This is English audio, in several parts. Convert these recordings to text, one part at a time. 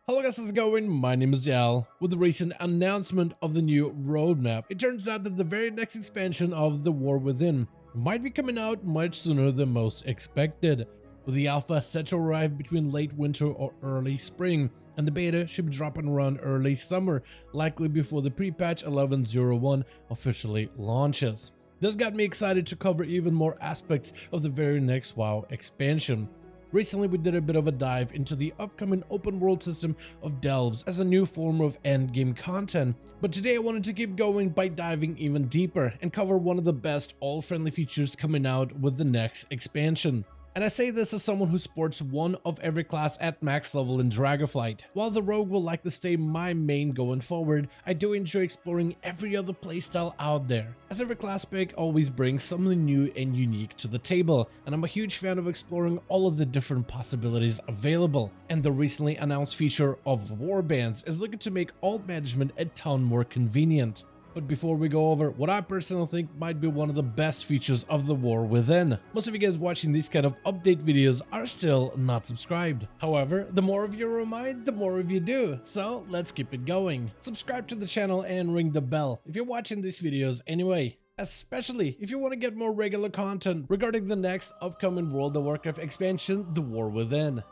Hello guys, how's it going? My name is Yal. With the recent announcement of the new roadmap, it turns out that the very next expansion of The War Within might be coming out much sooner than most expected, with the alpha set to arrive between late winter or early spring, and the beta should be dropping around early summer, likely before the pre-patch 11.01 officially launches. This got me excited to cover even more aspects of the very next WoW expansion. Recently, we did a bit of a dive into the upcoming open world system of Delves as a new form of endgame content, but today I wanted to keep going by diving even deeper and cover one of the best all-friendly features coming out with the next expansion. And I say this as someone who sports one of every class at max level in Dragonflight. While the rogue will likely stay my main going forward, I do enjoy exploring every other playstyle out there, as every class pick always brings something new and unique to the table, and I'm a huge fan of exploring all of the different possibilities available. And the recently announced feature of Warbands is looking to make alt management a ton more convenient. But before we go over what I personally think might be one of the best features of The War Within, most of you guys watching these kind of update videos are still not subscribed. However, the more of you remind, the more of you do, so let's keep it going. Subscribe to the channel and ring the bell if you're watching these videos anyway. Especially if you want to get more regular content regarding the next upcoming World of Warcraft expansion, The War Within.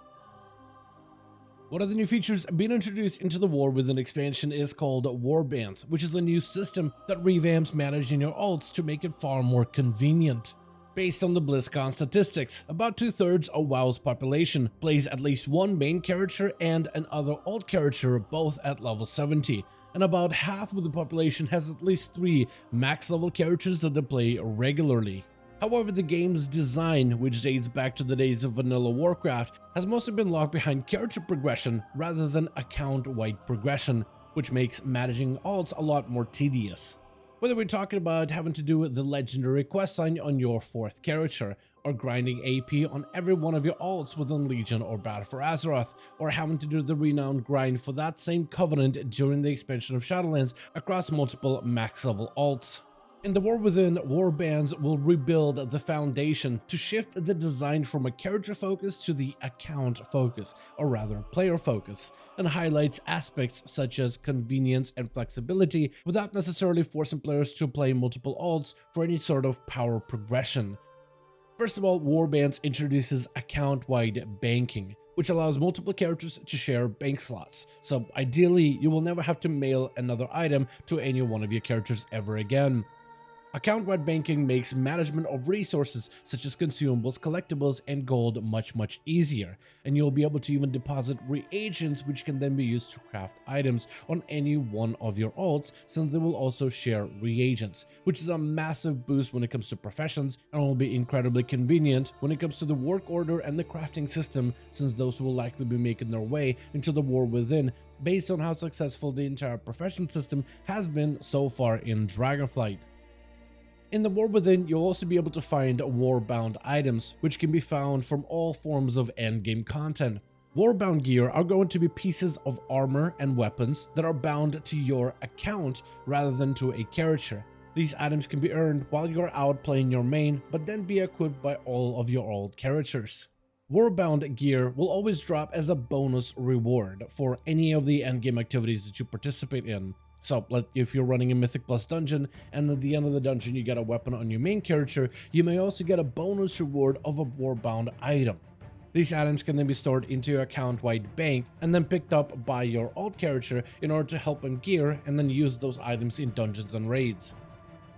One of the new features being introduced into the War Within expansion is called Warbands, which is a new system that revamps managing your alts to make it far more convenient. Based on the BlizzCon statistics, about 2/3 of WoW's population plays at least one main character and another alt character, both at level 70, and about half of the population has at least 3 max level characters that they play regularly. However, the game's design, which dates back to the days of vanilla Warcraft, has mostly been locked behind character progression rather than account-wide progression, which makes managing alts a lot more tedious. Whether we're talking about having to do the legendary quest line on your 4th character, or grinding AP on every one of your alts within Legion or Battle for Azeroth, or having to do the renowned grind for that same covenant during the expansion of Shadowlands across multiple max level alts. In The War Within, Warbands will rebuild the foundation to shift the design from a character focus to the account focus, or rather player focus, and highlights aspects such as convenience and flexibility without necessarily forcing players to play multiple alts for any sort of power progression. First of all, Warbands introduces account-wide banking, which allows multiple characters to share bank slots, so ideally you will never have to mail another item to any one of your characters ever again. Account-wide banking makes management of resources such as consumables, collectibles, and gold much easier, and you'll be able to even deposit reagents which can then be used to craft items on any one of your alts, since they will also share reagents, which is a massive boost when it comes to professions and will be incredibly convenient when it comes to the work order and the crafting system, since those will likely be making their way into the War Within based on how successful the entire profession system has been so far in Dragonflight. In the War Within, you'll also be able to find Warbound items, which can be found from all forms of endgame content. Warbound gear are going to be pieces of armor and weapons that are bound to your account rather than to a character. These items can be earned while you're out playing your main, but then be equipped by all of your old characters. Warbound gear will always drop as a bonus reward for any of the endgame activities that you participate in. So, if you're running a Mythic Plus dungeon, and at the end of the dungeon you get a weapon on your main character, you may also get a bonus reward of a Warbound item. These items can then be stored into your account-wide bank, and then picked up by your alt character in order to help him gear, and then use those items in dungeons and raids.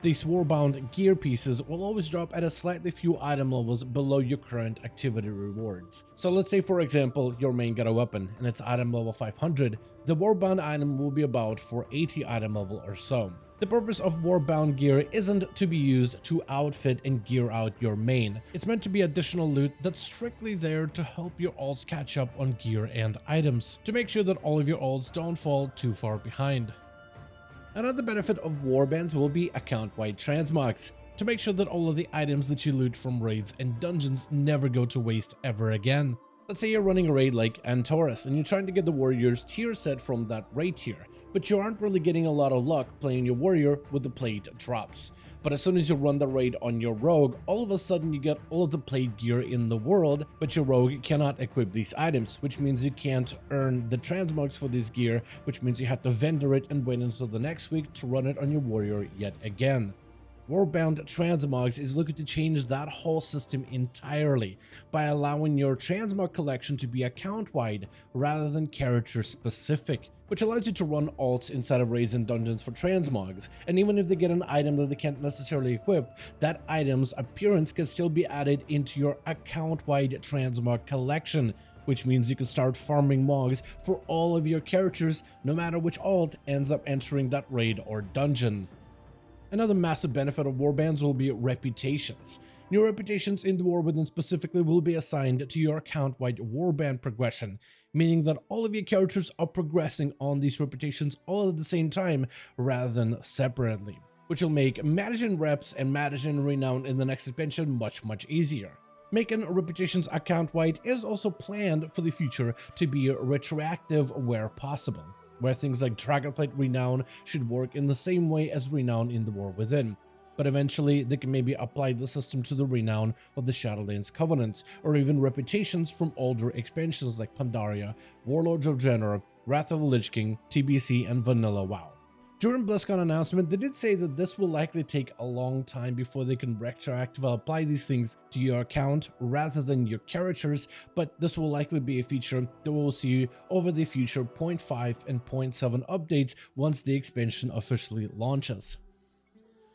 These Warbound gear pieces will always drop at a slightly few item levels below your current activity rewards. So let's say, for example, your main got a weapon and it's item level 500, the Warbound item will be about 480 item level or so. The purpose of Warbound gear isn't to be used to outfit and gear out your main. It's meant to be additional loot that's strictly there to help your alts catch up on gear and items, to make sure that all of your alts don't fall too far behind. Another benefit of Warbands will be account-wide transmogs, to make sure that all of the items that you loot from raids and dungeons never go to waste ever again. Let's say you're running a raid like Antaurus and you're trying to get the warrior's tier set from that raid tier, but you aren't really getting a lot of luck playing your warrior with the plate drops. But as soon as you run the raid on your rogue, all of a sudden you get all of the plate gear in the world, but your rogue cannot equip these items, which means you can't earn the transmogs for this gear, which means you have to vendor it and wait until the next week to run it on your warrior yet again. Warbound Transmogs is looking to change that whole system entirely by allowing your transmog collection to be account-wide rather than character-specific, which allows you to run alts inside of raids and dungeons for transmogs, and even if they get an item that they can't necessarily equip, that item's appearance can still be added into your account-wide transmog collection, which means you can start farming mogs for all of your characters no matter which alt ends up entering that raid or dungeon. Another massive benefit of warbands will be reputations. New reputations in the War Within specifically will be assigned to your account-wide warband progression, meaning that all of your characters are progressing on these reputations all at the same time rather than separately, which will make managing reps and managing renown in the next expansion much easier. Making reputations account-wide is also planned for the future to be retroactive where possible, where things like Dragonflight renown should work in the same way as renown in the War Within, but eventually they can maybe apply the system to the renown of the Shadowlands Covenants, or even reputations from older expansions like Pandaria, Warlords of Draenor, Wrath of the Lich King, TBC, and Vanilla WoW. During BlizzCon announcement, they did say that this will likely take a long time before they can retroactively apply these things to your account rather than your characters, but this will likely be a feature that we will see over the future 0.5 and 0.7 updates once the expansion officially launches.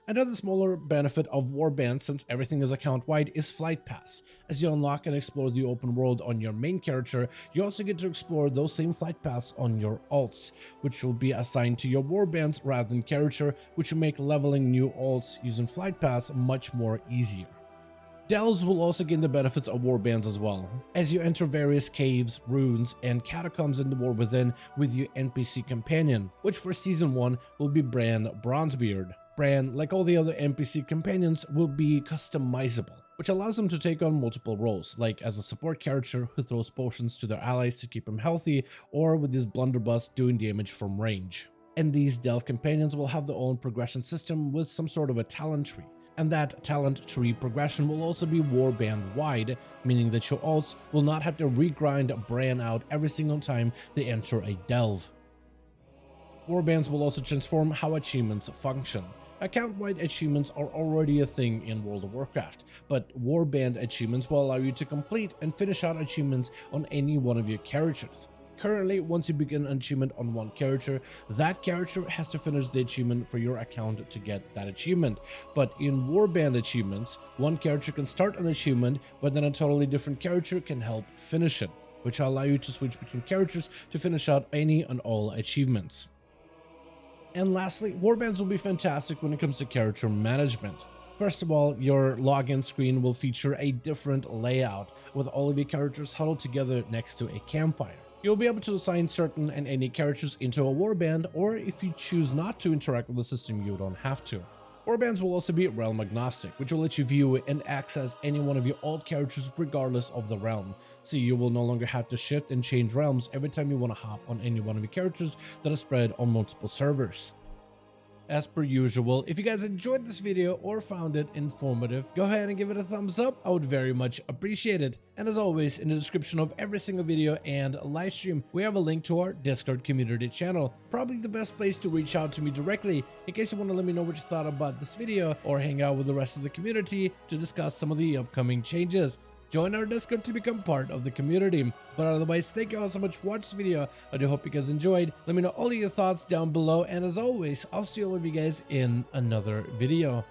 Another smaller benefit of Warbands, since everything is account-wide, is Flight Pass. As you unlock and explore the open world on your main character, you also get to explore those same flight paths on your alts, which will be assigned to your Warbands rather than character, which will make leveling new alts using Flight Pass much more easier. Delves will also gain the benefits of Warbands as well, as you enter various caves, ruins, and catacombs in the War Within with your NPC companion, which for Season 1 will be Bran Bronzebeard. Bran, like all the other NPC companions, will be customizable, which allows them to take on multiple roles, like as a support character who throws potions to their allies to keep them healthy, or with his blunderbuss doing damage from range. And these Delve companions will have their own progression system with some sort of a talent tree, and that talent tree progression will also be warband wide, meaning that your alts will not have to regrind Bran out every single time they enter a Delve. Warbands will also transform how achievements function. Account-wide achievements are already a thing in World of Warcraft, but Warband achievements will allow you to complete and finish out achievements on any one of your characters. Currently, once you begin an achievement on one character, that character has to finish the achievement for your account to get that achievement. But in Warband achievements, one character can start an achievement, but then a totally different character can help finish it, which will allow you to switch between characters to finish out any and all achievements. And lastly, Warbands will be fantastic when it comes to character management. First of all, your login screen will feature a different layout, with all of your characters huddled together next to a campfire. You'll be able to assign certain and any characters into a warband, or if you choose not to interact with the system, you don't have to. Warbands will also be realm agnostic, which will let you view and access any one of your alt characters regardless of the realm, so you will no longer have to shift and change realms every time you want to hop on any one of your characters that are spread on multiple servers. As per usual, if you guys enjoyed this video or found it informative, go ahead and give it a thumbs up. I would very much appreciate it. And as always, in the description of every single video and live stream, we have a link to our Discord community channel. Probably the best place to reach out to me directly in case you want to let me know what you thought about this video or hang out with the rest of the community to discuss some of the upcoming changes. Join our Discord to become part of the community. But otherwise, thank you all so much for watching this video. I do hope you guys enjoyed. Let me know all of your thoughts down below. And as always, I'll see all of you guys in another video.